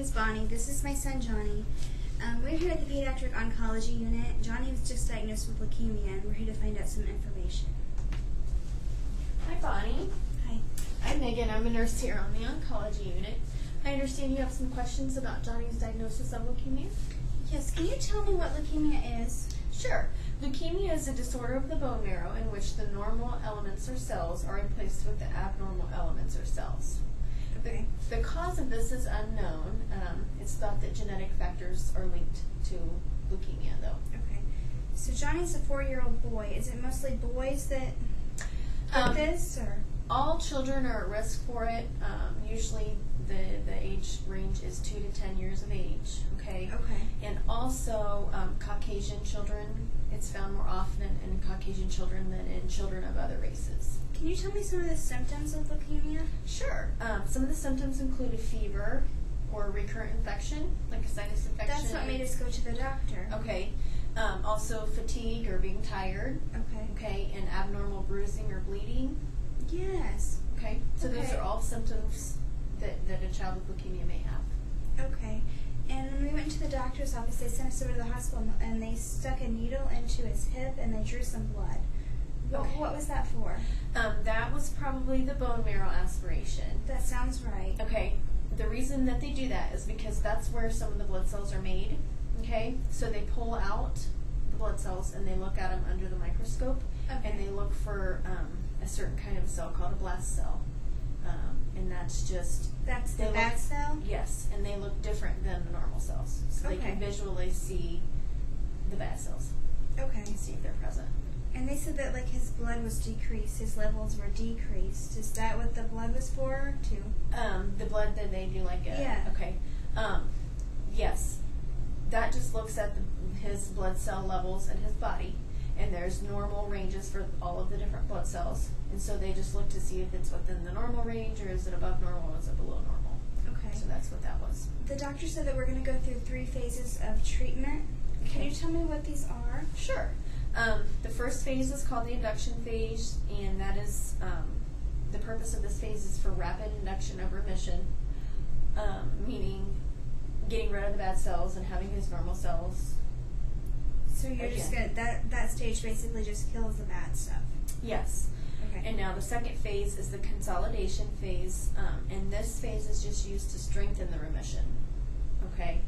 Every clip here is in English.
is Bonnie. This is my son, Johnny. We're here at the Pediatric Oncology Unit. Johnny was just diagnosed with leukemia, and we're here to find out some information. Hi, Bonnie. Hi. I'm Megan. I'm a nurse here on the Oncology Unit. I understand you have some questions about Johnny's diagnosis of leukemia? Yes, can you tell me what leukemia is? Sure. Leukemia is a disorder of the bone marrow in which the normal elements or cells are replaced with the abnormal elements or cells. Okay. The cause of this is unknown. It's thought that genetic factors are linked to leukemia, though. Okay. So Johnny's a 4-year-old boy. Is it mostly boys that get this, or? All children are at risk for it. Usually the age range is 2 to 10 years of age, okay? Okay. And also Caucasian children, it's found more often in Caucasian children than in children of other races. Can you tell me some of the symptoms of leukemia? Sure. Some of the symptoms include a fever or recurrent infection, like a sinus infection. That's what made us go to the doctor. Okay. Also fatigue or being tired. Okay. Okay. And abnormal bruising or bleeding. Yes. Okay. So those Okay. are all symptoms that a child with leukemia may have. Okay. And when we went to the doctor's office, they sent us over to the hospital, and they stuck a needle into his hip, and they drew some blood. Okay. What was that for? That was probably the bone marrow aspiration. That sounds right. Okay. The reason that they do that is because that's where some of the blood cells are made. Okay. So they pull out the blood cells and they look at them under the microscope, Okay. and they look for a certain kind of cell called a blast cell, and that's just That's the they bad look- cell? Yes, and they look different than the normal cells, so they Okay. can visually see the bad cells Okay. and see if they're present. And they said that like his blood was decreased, his levels were decreased. Is that what the blood was for, too? The blood that they do, like Yeah. Okay. Yes, that just looks at his blood cell levels in his body, and there's normal ranges for all of the different blood cells, and so they just look to see if it's within the normal range, or is it above normal, or is it below normal. Okay. So that's what that was. The doctor said that we're going to go through 3 phases of treatment. Can Okay. you tell me what these are? Sure. The first phase is called the induction phase, and that is the purpose of this phase is for rapid induction of remission, meaning getting rid of the bad cells and having his normal cells. So you're just going to, that stage basically just kills the bad stuff. Yes. Okay. And now the second phase is the consolidation phase, and this phase is just used to strengthen the remission. Okay.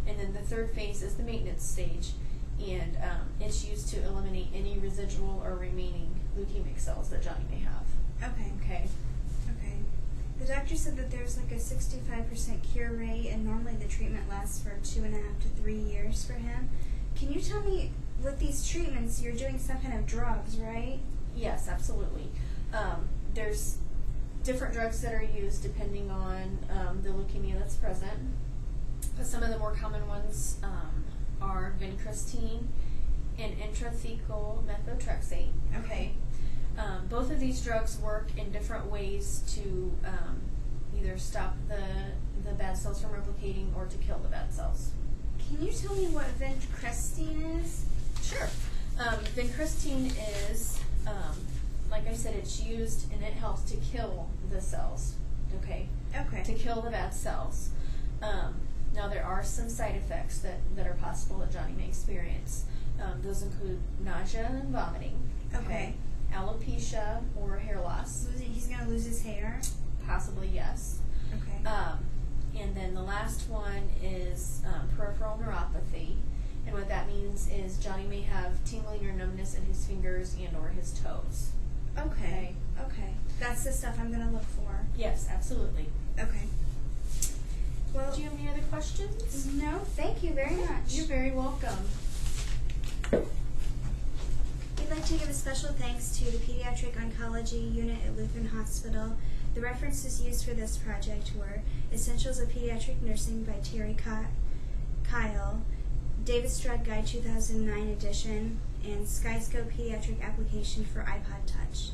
And then the third phase is the maintenance stage, and it's used to eliminate any residual or remaining leukemic cells that Johnny may have. Okay. Okay. Okay. The doctor said that there's like a 65% cure rate, and normally the treatment lasts for 2.5 to 3 years for him. Can you tell me, with these treatments, you're doing some kind of drugs, right? Yes, absolutely. There's different drugs that are used depending on the leukemia that's present. Some of the more common ones are vincristine and intrathecal methotrexate. Okay. Both of these drugs work in different ways to either stop the bad cells from replicating or to kill the bad cells. Can you tell me what vincristine is? Sure. Vincristine is, like I said, it's used and it helps to kill the cells. Okay. Okay. To kill the bad cells. Now there are some side effects that are possible that Johnny may experience. Those include nausea and vomiting. Okay. Alopecia or hair loss. He's going to lose his hair? Possibly, yes. Okay. And then the last one is peripheral neuropathy. And what that means is Johnny may have tingling or numbness in his fingers and or his toes. Okay. Okay. That's the stuff I'm going to look for. Yes, absolutely. Okay. Well, Do you have any other questions? no, thank you very much. You're very welcome. We'd like to give a special thanks to the Pediatric Oncology Unit at Lutheran Hospital. The references used for this project were Essentials of Pediatric Nursing by Terry Kyle, Davis Drug Guide 2009 edition, and SkyScope Pediatric Application for iPod Touch.